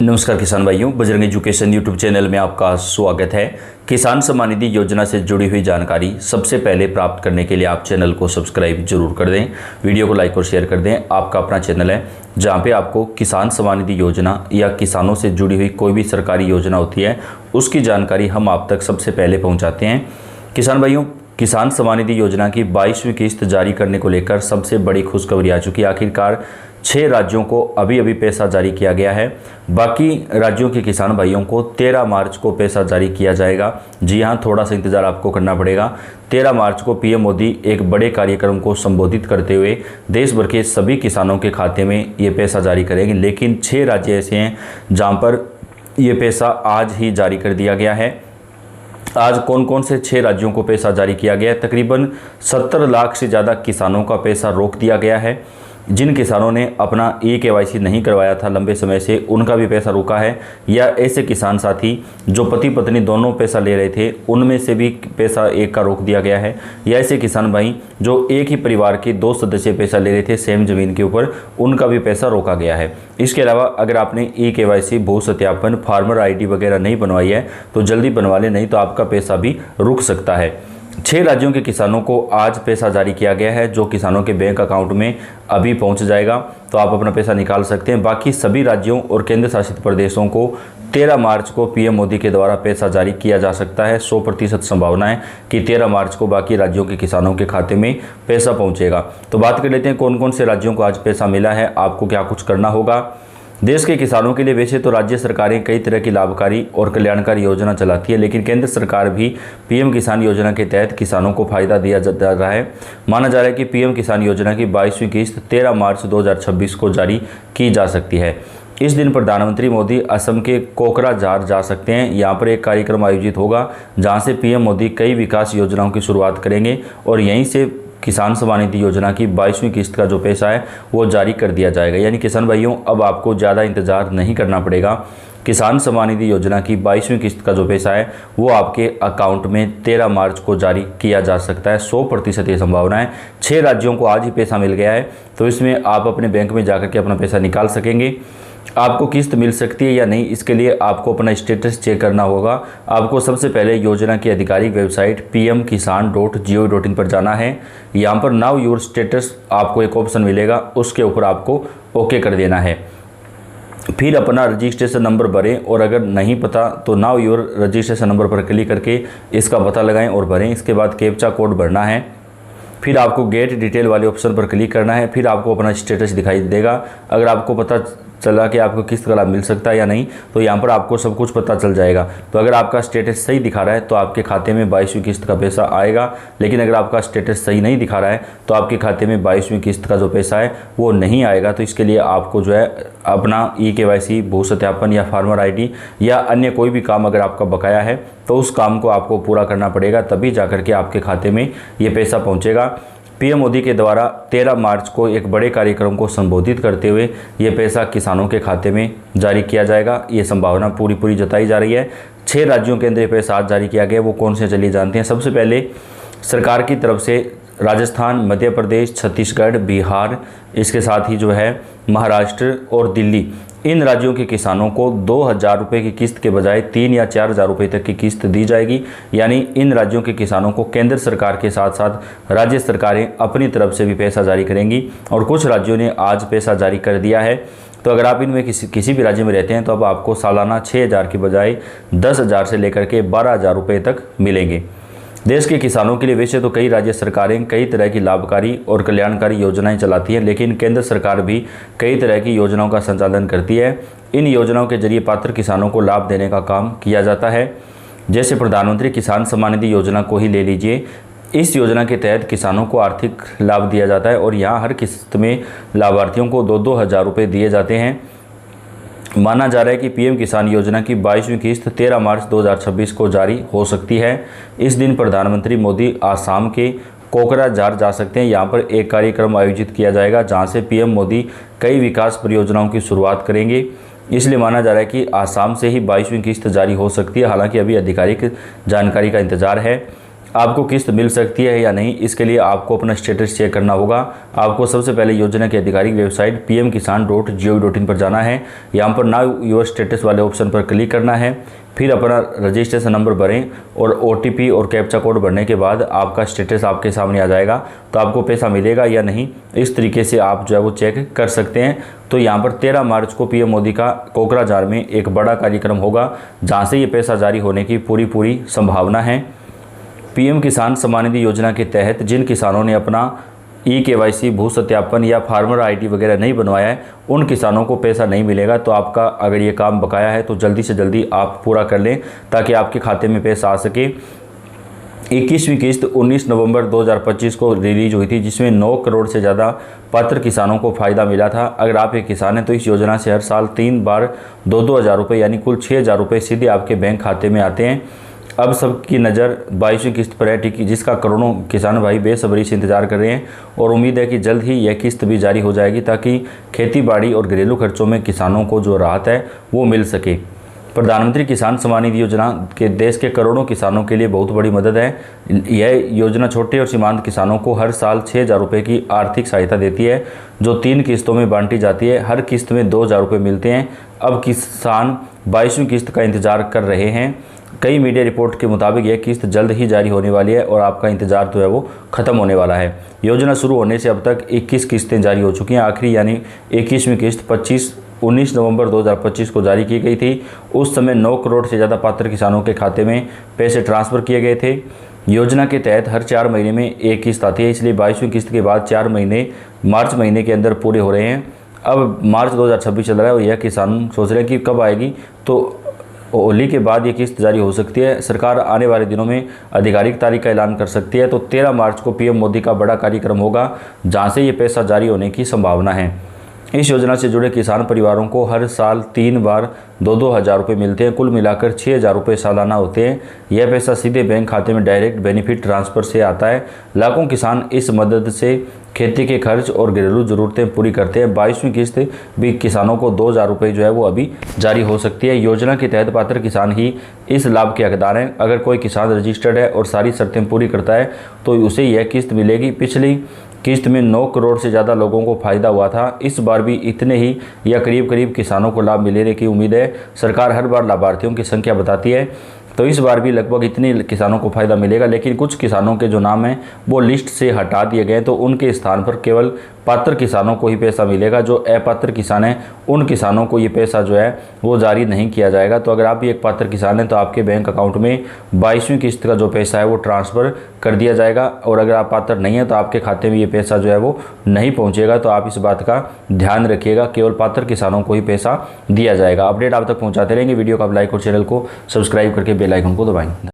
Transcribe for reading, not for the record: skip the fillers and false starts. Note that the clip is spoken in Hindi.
नमस्कार किसान भाइयों, बजरंग एजुकेशन यूट्यूब चैनल में आपका स्वागत है। किसान सम्मान निधि योजना से जुड़ी हुई जानकारी सबसे पहले प्राप्त करने के लिए आप चैनल को सब्सक्राइब जरूर कर दें, वीडियो को लाइक और शेयर कर दें। आपका अपना चैनल है जहां पे आपको किसान सम्मान निधि योजना या किसानों से जुड़ी हुई कोई भी सरकारी योजना होती है उसकी जानकारी हम आप तक सबसे पहले पहुँचाते हैं। किसान भाइयों, किसान सम्मान निधि योजना की 22वीं किस्त जारी करने को लेकर सबसे बड़ी खुशखबरी आ चुकी है। आखिरकार 6 राज्यों को अभी पैसा जारी किया गया है। बाकी राज्यों के किसान भाइयों को 13 मार्च को पैसा जारी किया जाएगा। जी हाँ, थोड़ा सा इंतज़ार आपको करना पड़ेगा। 13 मार्च को पीएम मोदी एक बड़े कार्यक्रम को संबोधित करते हुए देश भर के सभी किसानों के खाते में ये पैसा जारी करेंगे। लेकिन 6 राज्य ऐसे हैं जहाँ पर ये पैसा आज ही जारी कर दिया गया है। आज कौन कौन से 6 राज्यों को पैसा जारी किया गया है? तकरीबन 70 लाख से ज़्यादा किसानों का पैसा रोक दिया गया है। जिन किसानों ने अपना KYC नहीं करवाया था लंबे समय से, उनका भी पैसा रुका है। या ऐसे किसान साथी जो पति पत्नी दोनों पैसा ले रहे थे, उनमें से भी पैसा एक का रोक दिया गया है। या ऐसे किसान भाई जो एक ही परिवार के 2 सदस्य पैसा ले रहे थे सेम ज़मीन के ऊपर, उनका भी पैसा रोका गया है। इसके अलावा अगर आपने KYC, भू सत्यापन, फार्मर ID वगैरह नहीं बनवाई है तो जल्दी बनवा लें, नहीं तो आपका पैसा भी रुक सकता है। 6 राज्यों के किसानों को आज पैसा जारी किया गया है, जो किसानों के बैंक अकाउंट में अभी पहुंच जाएगा, तो आप अपना पैसा निकाल सकते हैं। बाकी सभी राज्यों और केंद्र शासित प्रदेशों को 13 मार्च को पीएम मोदी के द्वारा पैसा जारी किया जा सकता है। 100% संभावना है कि 13 मार्च को बाकी राज्यों के किसानों के खाते में पैसा पहुँचेगा। तो बात कर लेते हैं कौन कौन से राज्यों को आज पैसा मिला है, आपको क्या कुछ करना होगा। देश के किसानों के लिए वैसे तो राज्य सरकारें कई तरह की लाभकारी और कल्याणकारी योजना चलाती है, लेकिन केंद्र सरकार भी पीएम किसान योजना के तहत किसानों को फायदा दिया जा रहा है। माना जा रहा है कि पीएम किसान योजना की 22वीं किस्त 13 मार्च 2026 को जारी की जा सकती है। इस दिन प्रधानमंत्री मोदी असम के कोकराझार जा सकते हैं। यहाँ पर एक कार्यक्रम आयोजित होगा जहाँ से पीएम मोदी कई विकास योजनाओं की शुरुआत करेंगे और यहीं से किसान सम्मान निधि योजना की 22वीं किस्त का जो पैसा है वो जारी कर दिया जाएगा। यानी किसान भाइयों, अब आपको ज़्यादा इंतज़ार नहीं करना पड़ेगा। किसान सम्मान निधि योजना की 22वीं किस्त का जो पैसा है वो आपके अकाउंट में 13 मार्च को जारी किया जा सकता है। 100% ये संभावना है। 6 राज्यों को आज ही पैसा मिल गया है, तो इसमें आप अपने बैंक में जाकर के अपना पैसा निकाल सकेंगे। आपको किस्त मिल सकती है या नहीं, इसके लिए आपको अपना स्टेटस चेक करना होगा। आपको सबसे पहले योजना की आधिकारिक वेबसाइट pmkisan.gov.in पर जाना है। यहाँ पर नाउ योर स्टेटस आपको एक ऑप्शन मिलेगा, उसके ऊपर आपको ओके कर देना है। फिर अपना रजिस्ट्रेशन नंबर भरें और अगर नहीं पता तो नाउ योर रजिस्ट्रेशन नंबर पर क्लिक करके इसका पता लगाएं और भरें। इसके बाद कैप्चा कोड भरना है। फिर आपको गेट डिटेल वाले ऑप्शन पर क्लिक करना है। फिर आपको अपना स्टेटस दिखाई देगा। अगर आपको पता चला कि आपको किस्त का लाभ मिल सकता है या नहीं, तो यहाँ पर आपको सब कुछ पता चल जाएगा। तो अगर आपका स्टेटस सही दिखा रहा है तो आपके खाते में 22वीं किस्त का पैसा आएगा। लेकिन अगर आपका स्टेटस सही नहीं दिखा रहा है तो आपके खाते में 22वीं किस्त का जो पैसा है वो नहीं आएगा। तो इसके लिए आपको जो है अपना KYC, भू सत्यापन या फार्मर ID या अन्य कोई भी काम अगर आपका बकाया है तो उस काम को आपको पूरा करना पड़ेगा, तभी जाकर के आपके खाते में ये पैसा पहुँचेगा। पीएम मोदी के द्वारा 13 मार्च को एक बड़े कार्यक्रम को संबोधित करते हुए ये पैसा किसानों के खाते में जारी किया जाएगा। ये संभावना पूरी जताई जा रही है। 6 राज्यों के अंदर ये पैसा आज जारी किया गया, वो कौन से चलिए जानते हैं। सबसे पहले सरकार की तरफ से राजस्थान, मध्य प्रदेश, छत्तीसगढ़, बिहार, इसके साथ ही जो है महाराष्ट्र और दिल्ली, इन राज्यों के किसानों को 2,000 रुपये की किस्त के बजाय 3 या 4,000 रुपये तक की किस्त दी जाएगी। यानी इन राज्यों के किसानों को केंद्र सरकार के साथ साथ राज्य सरकारें अपनी तरफ से भी पैसा जारी करेंगी और कुछ राज्यों ने आज पैसा जारी कर दिया है। तो अगर आप इनमें किसी भी राज्य में रहते हैं तो अब आपको सालाना 6,000 की बजाय 10,000 से लेकर के 12,000 रुपये तक मिलेंगे। देश के किसानों के लिए वैसे तो कई राज्य सरकारें कई तरह की लाभकारी और कल्याणकारी योजनाएं चलाती हैं, लेकिन केंद्र सरकार भी कई तरह की योजनाओं का संचालन करती है। इन योजनाओं के जरिए पात्र किसानों को लाभ देने का काम किया जाता है। जैसे प्रधानमंत्री किसान सम्मान निधि योजना को ही ले लीजिए। इस योजना के तहत किसानों को आर्थिक लाभ दिया जाता है और यहाँ हर किस्त में लाभार्थियों को 2-2 हज़ार रुपये दिए जाते हैं। माना जा रहा है कि पीएम किसान योजना की 22वीं किस्त 13 मार्च 2026 को जारी हो सकती है। इस दिन प्रधानमंत्री मोदी आसाम के कोकराझार जा सकते हैं। यहाँ पर एक कार्यक्रम आयोजित किया जाएगा जहाँ से पीएम मोदी कई विकास परियोजनाओं की शुरुआत करेंगे। इसलिए माना जा रहा है कि आसाम से ही 22वीं किस्त जारी हो सकती है। हालांकि अभी आधिकारिक जानकारी का इंतजार है। आपको किस्त मिल सकती है या नहीं, इसके लिए आपको अपना स्टेटस चेक करना होगा। आपको सबसे पहले योजना की आधिकारिक वेबसाइट pmkisan.gov.in पर जाना है। यहाँ पर नाउ योर स्टेटस वाले ऑप्शन पर क्लिक करना है, फिर अपना रजिस्ट्रेशन नंबर भरें और OTP और कैप्चा कोड भरने के बाद आपका स्टेटस आपके सामने आ जाएगा। तो आपको पैसा मिलेगा या नहीं, इस तरीके से आप जो है वो चेक कर सकते हैं। तो यहाँ पर 13 मार्च को PM मोदी का कोकराझार में एक बड़ा कार्यक्रम होगा, जहाँ से ये पैसा जारी होने की पूरी संभावना है। PM किसान सम्मान निधि योजना के तहत जिन किसानों ने अपना KYC भू सत्यापन या फार्मर ID वगैरह नहीं बनवाया है, उन किसानों को पैसा नहीं मिलेगा। तो आपका अगर ये काम बकाया है तो जल्दी से जल्दी आप पूरा कर लें ताकि आपके खाते में पैसा आ सके। 21वीं किस्त 19 नवंबर 2025 को रिलीज हुई थी, जिसमें 9 करोड़ से ज़्यादा पात्र किसानों को फ़ायदा मिला था। अगर आप एक किसान हैं तो इस योजना से हर साल 3 बार 2-2 हज़ार रुपये यानी कुल 6 हज़ार रुपये सीधे आपके बैंक खाते में आते हैं। अब सबकी नज़र 22वीं किस्त पर है, जिसका करोड़ों किसान भाई बेसब्री से इंतजार कर रहे हैं और उम्मीद है कि जल्द ही यह किस्त भी जारी हो जाएगी ताकि खेती बाड़ी और घरेलू खर्चों में किसानों को जो राहत है वो मिल सके। प्रधानमंत्री किसान सम्मान निधि योजना के देश के करोड़ों किसानों के लिए बहुत बड़ी मदद है। यह योजना छोटे और सीमांत किसानों को हर साल 6 हज़ार रुपये की आर्थिक सहायता देती है, जो 3 किस्तों में बांटी जाती है। हर किस्त में 2 हज़ार रुपये मिलते हैं। अब किसान 22वीं किस्त का इंतजार कर रहे हैं। कई मीडिया रिपोर्ट के मुताबिक यह किस्त जल्द ही जारी होने वाली है और आपका इंतजार जो है वो ख़त्म होने वाला है। योजना शुरू होने से अब तक 21 किस्तें जारी हो चुकी हैं। आखिरी यानी 21वीं किस्त 19 नवंबर 2025 को जारी की गई थी। उस समय 9 करोड़ से ज़्यादा पात्र किसानों के खाते में पैसे ट्रांसफ़र किए गए थे। योजना के तहत हर 4 महीने में एक किस्त आती है, इसलिए 22वीं किस्त के बाद 4 महीने मार्च महीने के अंदर पूरे हो रहे हैं। अब मार्च 2026 चल रहा है और यह किसान सोच रहे हैं कि कब आएगी, तो होली के बाद ये किस्त जारी हो सकती है। सरकार आने वाले दिनों में आधिकारिक तारीख का ऐलान कर सकती है। तो 13 मार्च को PM मोदी का बड़ा कार्यक्रम होगा, जहां से ये पैसा जारी होने की संभावना है। इस योजना से जुड़े किसान परिवारों को हर साल 3 बार 2-2 हज़ार रुपये मिलते हैं। कुल मिलाकर 6 हज़ार रुपये सालाना होते हैं। यह पैसा सीधे बैंक खाते में डायरेक्ट बेनिफिट ट्रांसफ़र से आता है। लाखों किसान इस मदद से खेती के खर्च और घरेलू ज़रूरतें पूरी करते हैं। 22वीं किस्त भी किसानों को 2 हज़ार रुपये जो है वो अभी जारी हो सकती है। योजना के तहत पात्र किसान ही इस लाभ के हकदार हैं। अगर कोई किसान रजिस्टर्ड है और सारी शर्तें पूरी करता है तो उसे यह किस्त मिलेगी। पिछली किस्त में 9 करोड़ से ज़्यादा लोगों को फ़ायदा हुआ था। इस बार भी इतने ही या करीब किसानों को लाभ मिलने की उम्मीद है। सरकार हर बार लाभार्थियों की संख्या बताती है, तो इस बार भी लगभग इतने किसानों को फ़ायदा मिलेगा। लेकिन कुछ किसानों के जो नाम हैं वो लिस्ट से हटा दिए गए, तो उनके स्थान पर केवल पात्र किसानों को ही पैसा मिलेगा। जो अपात्र किसान हैं उन किसानों को ये पैसा जो है वो जारी नहीं किया जाएगा। तो अगर आप भी एक पात्र किसान हैं तो आपके बैंक अकाउंट में 22वीं किस्त का जो पैसा है वो ट्रांसफ़र कर दिया जाएगा, और अगर आप पात्र नहीं हैं तो आपके खाते में ये पैसा जो है वो नहीं पहुँचेगा। तो आप इस बात का ध्यान रखिएगा, केवल पात्र किसानों को ही पैसा दिया जाएगा। अपडेट आप तक पहुँचाते रहेंगे। वीडियो को आप लाइक और चैनल को सब्सक्राइब करके बेल आइकन को दबाएं।